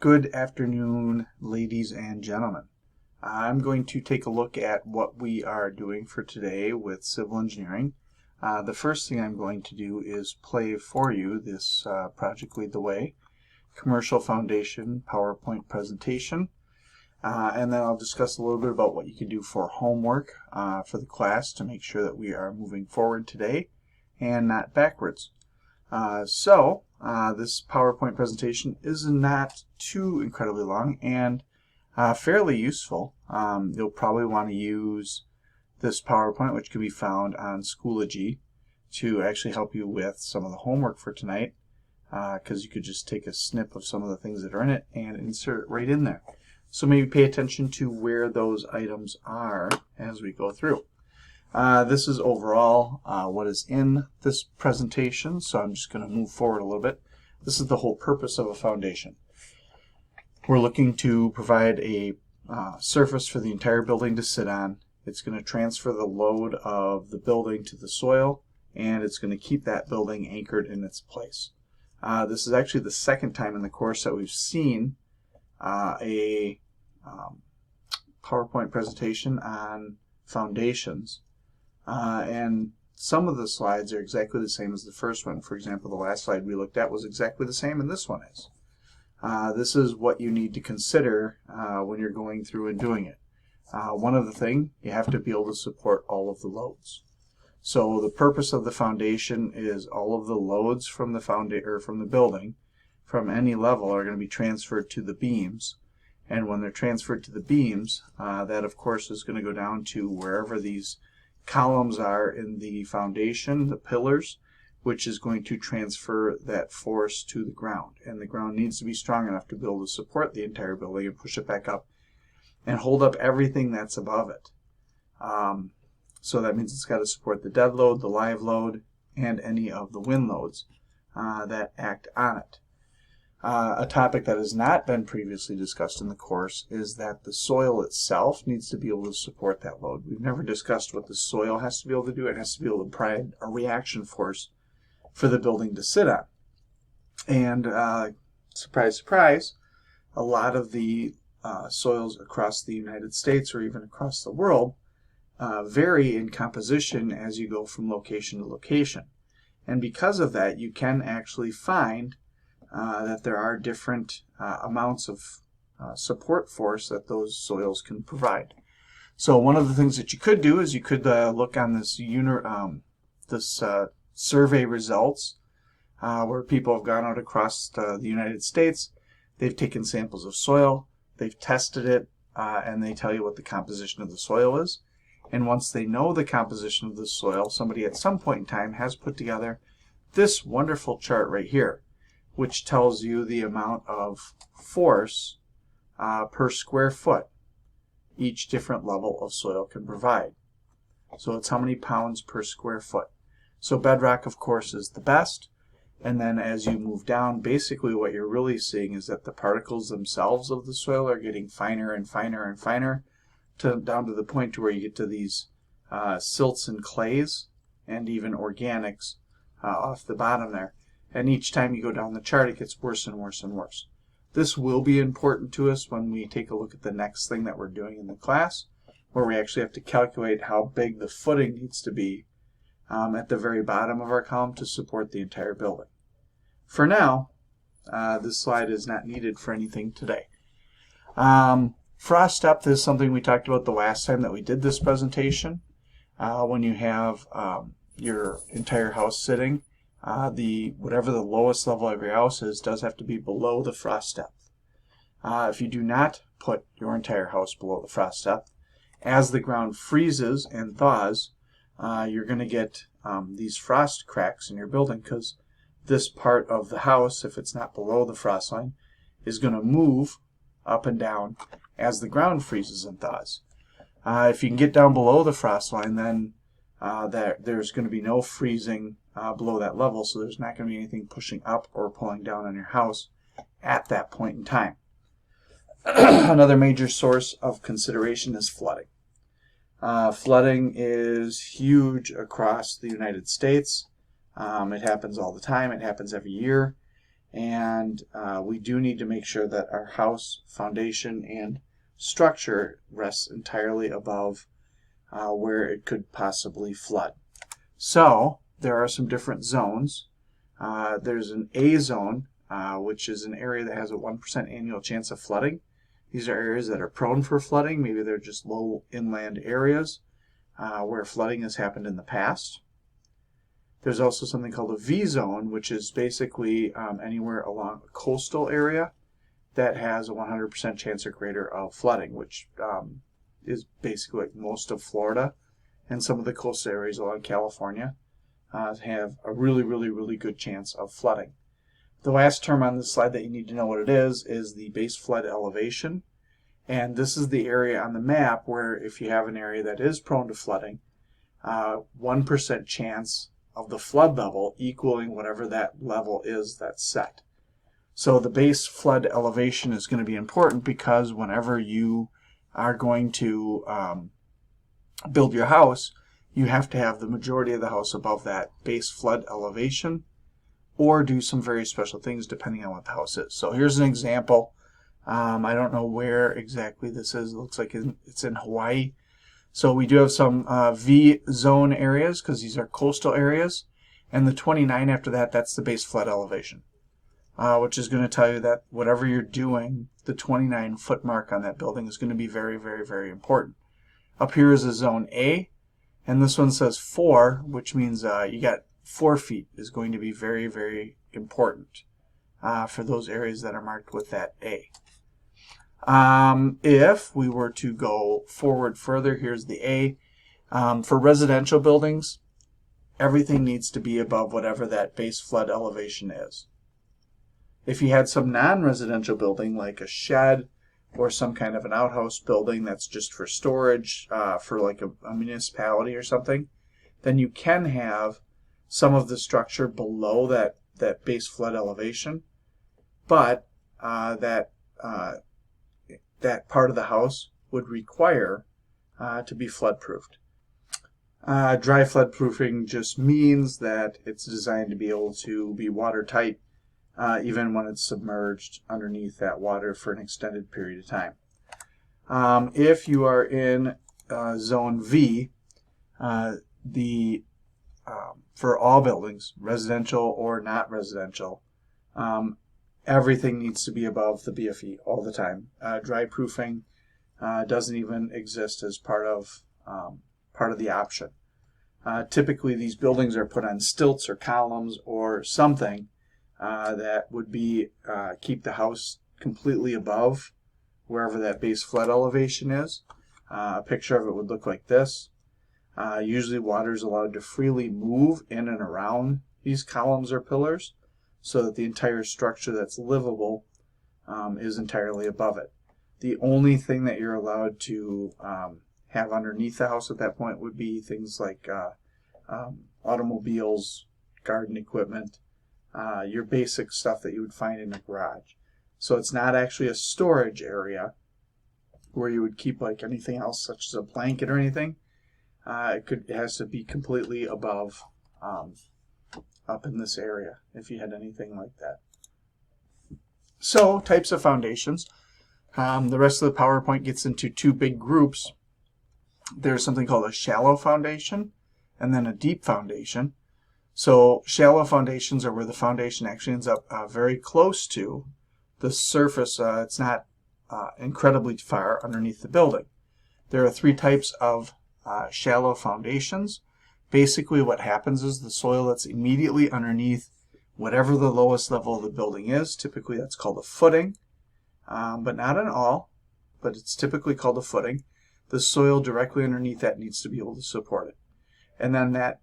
Good afternoon, ladies and gentlemen. I'm going to take a look at what we are doing for today with civil engineering. The first thing I'm going to do is play for you this Project Lead the Way Commercial Foundation PowerPoint presentation. And then I'll discuss a little bit about what you can do for homework for the class to make sure that we are moving forward today and not backwards. This PowerPoint presentation is not too incredibly long and fairly useful. You'll probably want to use this PowerPoint, which can be found on Schoology, to actually help you with some of the homework for tonight, because you could just take a snip of some of the things that are in it and insert it right in there. So maybe pay attention to where those items are as we go through. This is overall what is in this presentation, so I'm just going to move forward a little bit. This is the whole purpose of a foundation. We're looking to provide a surface for the entire building to sit on. It's going to transfer the load of the building to the soil, and it's going to keep that building anchored in its place. This is actually the second time in the course that we've seen a PowerPoint presentation on foundations. And some of the slides are exactly the same as the first one. For example, the last slide we looked at was exactly the same, and this one is. This is what you need to consider when you're going through and doing it. One of the things, you have to be able to support all of the loads. So the purpose of the foundation is all of the loads from the building, from any level, are going to be transferred to the beams. And when they're transferred to the beams, that of course is going to go down to wherever these columns are in the foundation, the pillars, which is going to transfer that force to the ground. And the ground needs to be strong enough to be able to support the entire building and push it back up and hold up everything that's above it. So that means it's got to support the dead load, the live load, and any of the wind loads that act on it. A topic that has not been previously discussed in the course is that the soil itself needs to be able to support that load. We've never discussed what the soil has to be able to do. It has to be able to provide a reaction force for the building to sit on. And surprise, surprise, a lot of the soils across the United States or even across the world vary in composition as you go from location to location. And because of that, you can actually find that there are different amounts of support force that those soils can provide. So one of the things that you could do is you could look on this survey results where people have gone out across the United States. They've taken samples of soil, they've tested it, and they tell you what the composition of the soil is. And once they know the composition of the soil, somebody at some point in time has put together this wonderful chart right here, which tells you the amount of force per square foot each different level of soil can provide. So it's how many pounds per square foot. So bedrock, of course, is the best. And then as you move down, basically what you're really seeing is that the particles themselves of the soil are getting finer and finer and finer, down to the point to where you get to these silts and clays and even organics off the bottom there. And each time you go down the chart, it gets worse and worse and worse. This will be important to us when we take a look at the next thing that we're doing in the class, where we actually have to calculate how big the footing needs to be at the very bottom of our column to support the entire building. For now, this slide is not needed for anything today. Frost depth is something we talked about the last time that we did this presentation. When you have your entire house sitting, whatever the lowest level of your house is does have to be below the frost depth. If you do not put your entire house below the frost depth, as the ground freezes and thaws, you're going to get these frost cracks in your building, because this part of the house, if it's not below the frost line, is going to move up and down as the ground freezes and thaws. If you can get down below the frost line, then there's going to be no freezing below that level, so there's not going to be anything pushing up or pulling down on your house at that point in time. Another major source of consideration is flooding. Flooding is huge across the United States. It happens all the time. It happens every year. and we do need to make sure that our house foundation and structure rests entirely above where it could possibly flood. So there are some different zones. There's an A zone, which is an area that has a 1% annual chance of flooding. These are areas that are prone for flooding. Maybe they're just low inland areas where flooding has happened in the past. There's also something called a V zone, which is basically anywhere along a coastal area that has a 100% chance or greater of flooding, which is basically like most of Florida and some of the coastal areas along California have a really, really, really good chance of flooding. The last term on this slide that you need to know what it is the base flood elevation. And this is the area on the map where if you have an area that is prone to flooding, 1% chance of the flood level equaling whatever that level is that's set. So the base flood elevation is going to be important because whenever you are going to build your house, you have to have the majority of the house above that base flood elevation or do some very special things depending on what the house is. So here's an example. I don't know where exactly this is. It looks like it's in Hawaii. So we do have some V zone areas because these are coastal areas. And the 29 after that, that's the base flood elevation, which is going to tell you that whatever you're doing, the 29-foot mark on that building is going to be very, very, very important. Up here is a zone A, and this one says 4, which means you got 4 feet is going to be very, very important for those areas that are marked with that A. If we were to go forward further, here's the A. For residential buildings, everything needs to be above whatever that base flood elevation is. If you had some non-residential building like a shed or some kind of an outhouse building that's just for storage for like a municipality or something, then you can have some of the structure below that base flood elevation, but that part of the house would require to be flood-proofed. Dry flood proofing just means that it's designed to be able to be watertight even when it's submerged underneath that water for an extended period of time. If you are in zone V, for all buildings, residential or not residential, everything needs to be above the BFE all the time. Dry proofing doesn't even exist as part of the option. Typically, these buildings are put on stilts or columns or something that would be keep the house completely above wherever that base flood elevation is. A picture of it would look like this. Usually water is allowed to freely move in and around these columns or pillars so that the entire structure that's livable is entirely above it. The only thing that you're allowed to have underneath the house at that point would be things like automobiles, garden equipment, your basic stuff that you would find in a garage. So it's not actually a storage area where you would keep like anything else such as a blanket or anything. It has to be completely above up in this area if you had anything like that. So types of foundations. The rest of the PowerPoint gets into 2 big groups. There's something called a shallow foundation and then a deep foundation. So shallow foundations are where the foundation actually ends up very close to the surface. It's not incredibly far underneath the building. There are 3 types of shallow foundations. Basically what happens is the soil that's immediately underneath whatever the lowest level of the building is, typically that's called a footing, but not in all, but it's typically called a footing. The soil directly underneath that needs to be able to support it. And then that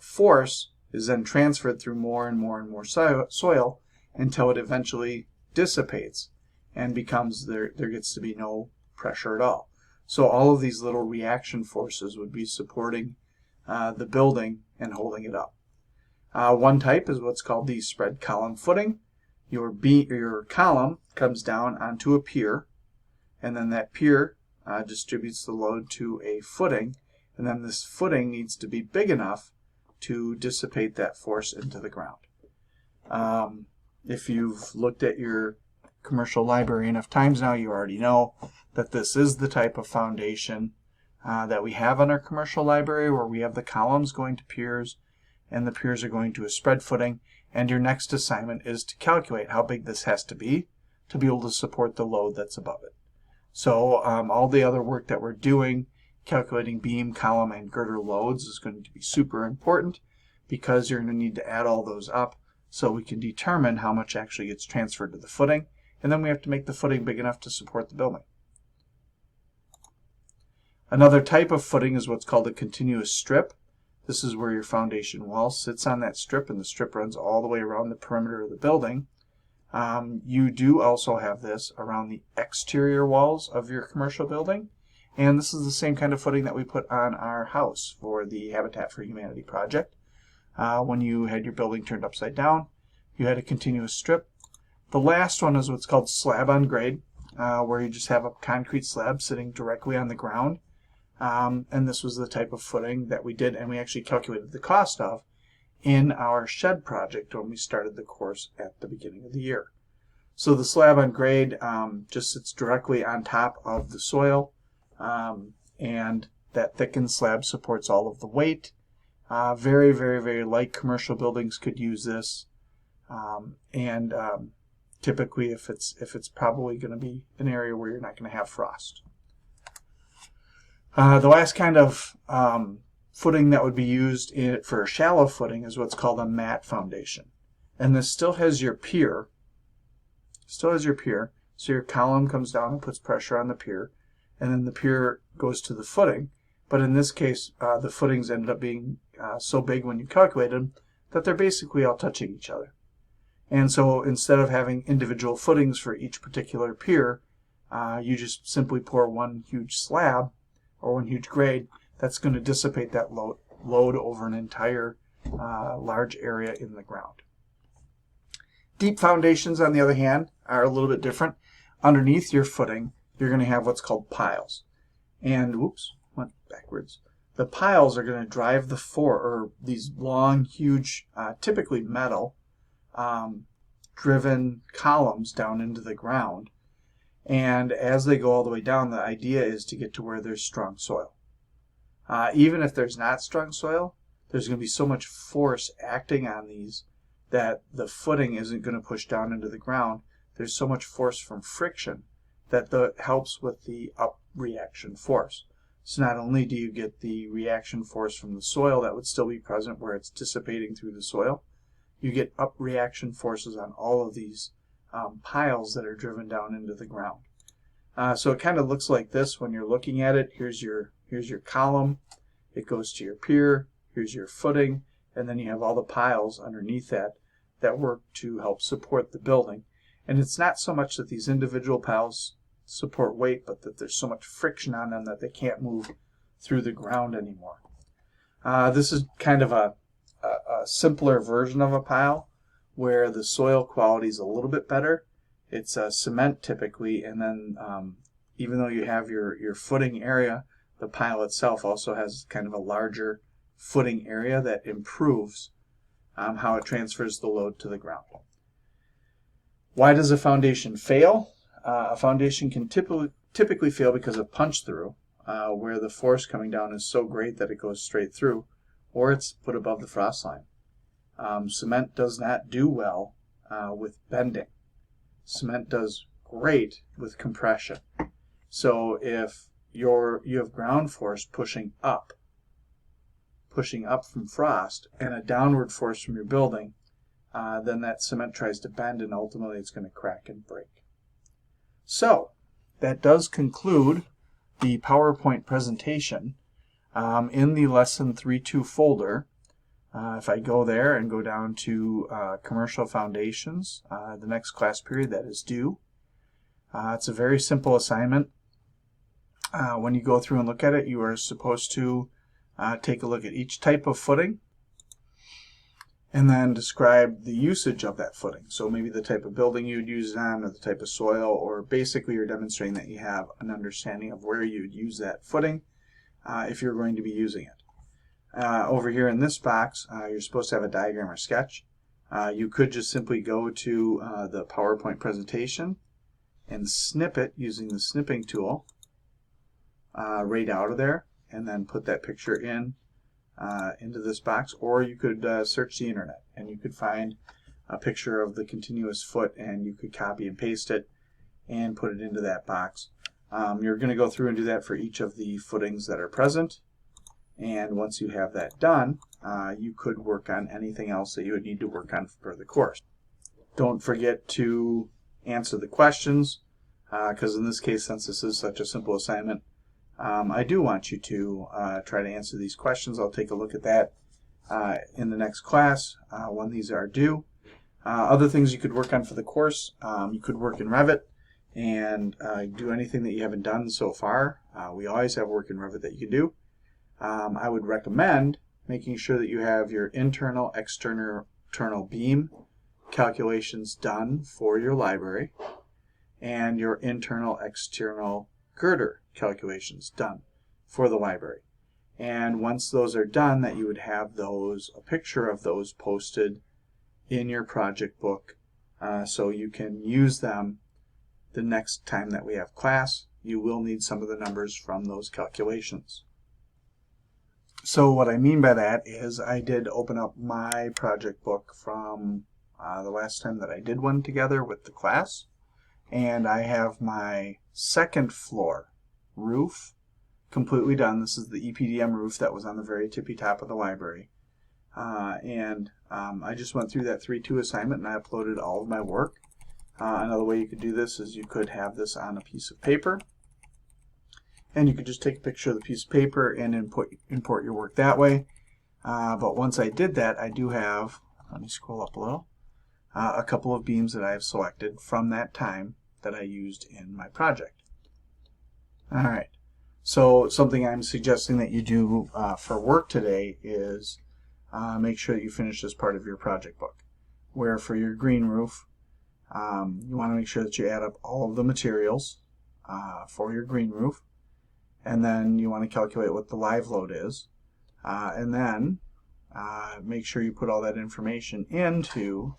force is then transferred through more and more and more soil until it eventually dissipates and becomes there gets to be no pressure at all. So all of these little reaction forces would be supporting the building and holding it up. One type is what's called the spread column footing. Your column comes down onto a pier, and then that pier distributes the load to a footing, and then this footing needs to be big enough to dissipate that force into the ground. if you've looked at your commercial library enough times now, you already know that this is the type of foundation that we have on our commercial library, where we have the columns going to piers and the piers are going to a spread footing, and your next assignment is to calculate how big this has to be able to support the load that's above it. So all the other work that we're doing, calculating beam, column, and girder loads, is going to be super important, because you're going to need to add all those up so we can determine how much actually gets transferred to the footing, and then we have to make the footing big enough to support the building. Another type of footing is what's called a continuous strip. This is where your foundation wall sits on that strip, and the strip runs all the way around the perimeter of the building. You do also have this around the exterior walls of your commercial building, and this is the same kind of footing that we put on our house for the Habitat for Humanity project. When you had your building turned upside down, you had a continuous strip. The last one is what's called slab on grade, where you just have a concrete slab sitting directly on the ground. And this was the type of footing that we did, and we actually calculated the cost of in our shed project when we started the course at the beginning of the year. So the slab on grade just sits directly on top of the soil, and that thickened slab supports all of the weight. Very, very, very light commercial buildings could use this, and typically if it's probably going to be an area where you're not going to have frost. The last kind of footing that would be used for a shallow footing is what's called a mat foundation. And this still has your pier. So your column comes down and puts pressure on the pier, and then the pier goes to the footing. But in this case, the footings ended up being so big when you calculate them that they're basically all touching each other. And so instead of having individual footings for each particular pier, you just simply pour one huge slab or one huge grade that's going to dissipate that load over an entire large area in the ground. Deep foundations, on the other hand, are a little bit different. Underneath your footing, you're going to have what's called piles. And, whoops, went backwards. The piles are going to drive these long, huge, typically metal, driven columns down into the ground. And as they go all the way down, the idea is to get to where there's strong soil. Even if there's not strong soil, there's going to be so much force acting on these that the footing isn't going to push down into the ground. There's so much force from friction that helps with the up reaction force. So not only do you get the reaction force from the soil that would still be present where it's dissipating through the soil, you get up reaction forces on all of these piles that are driven down into the ground. So it kind of looks like this when you're looking at it. Here's your column. It goes to your pier. Here's your footing. And then you have all the piles underneath that work to help support the building. And it's not so much that these individual piles support weight, but that there's so much friction on them that they can't move through the ground anymore. This is kind of a simpler version of a pile where the soil quality is a little bit better. It's cement typically, and then even though you have your footing area, the pile itself also has kind of a larger footing area that improves how it transfers the load to the ground. Why does a foundation fail? A foundation can typically fail because of punch through, where the force coming down is so great that it goes straight through, or it's put above the frost line. Cement does not do well with bending. Cement does great with compression. So if you have ground force pushing up from frost and a downward force from your building, then that cement tries to bend and ultimately it's going to crack and break. So that does conclude the PowerPoint presentation. In the Lesson 3.2 folder, if I go there and go down to Commercial Foundations, the next class period that is due, it's a very simple assignment. When you go through and look at it, you are supposed to take a look at each type of footing and then describe the usage of that footing. So maybe the type of building you would use it on, or the type of soil, or basically you're demonstrating that you have an understanding of where you'd use that footing if you're going to be using it. Over here in this box, you're supposed to have a diagram or sketch. You could just simply go to the PowerPoint presentation and snip it using the snipping tool right out of there, and then put that picture into this box. Or you could search the internet and you could find a picture of the continuous foot, and you could copy and paste it and put it into that box. You're going to go through and do that for each of the footings that are present, and once you have that done, you could work on anything else that you would need to work on for the course. Don't forget to answer the questions, because in this case, since this is such a simple assignment, I do want you to try to answer these questions. I'll take a look at that in the next class when these are due. Other things you could work on for the course, you could work in Revit and do anything that you haven't done so far. We always have work in Revit that you can do. I would recommend making sure that you have your internal, external beam calculations done for your library, and your internal, external girder calculations done for the library. And once those are done, that you would have a picture of those posted in your project book, so you can use them the next time that we have class. You will need some of the numbers from those calculations. So what I mean by that is I did open up my project book from the last time that I did one together with the class, and I have my second floor roof completely done. This is the EPDM roof that was on the very tippy top of the library. I just went through that 3-2 assignment and I uploaded all of my work. Another way you could do this is you could have this on a piece of paper, and you could just take a picture of the piece of paper and import your work that way. But once I did that, I do have, let me scroll up a little, a couple of beams that I have selected from that time that I used in my project. Alright, so something I'm suggesting that you do for work today is make sure that you finish this part of your project book, where for your green roof, you want to make sure that you add up all of the materials for your green roof, and then you want to calculate what the live load is, and then make sure you put all that information into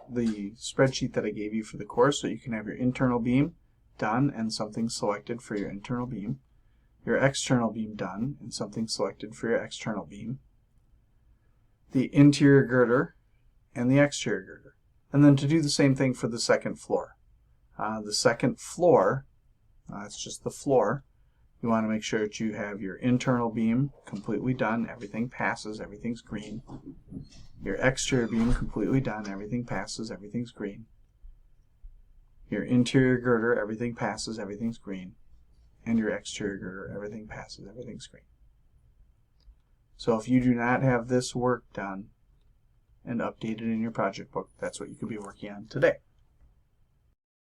the spreadsheet that I gave you for the course, so you can have your internal beam done and something selected for your internal beam, your external beam done and something selected for your external beam, the interior girder and the exterior girder. And then to do the same thing for the second floor. The second floor, it's just the floor, you want to make sure that you have your internal beam completely done, everything passes, everything's green. Your exterior beam completely done, everything passes, everything's green. Your interior girder, everything passes, everything's green. And your exterior girder, everything passes, everything's green. So if you do not have this work done and updated in your project book, that's what you could be working on today.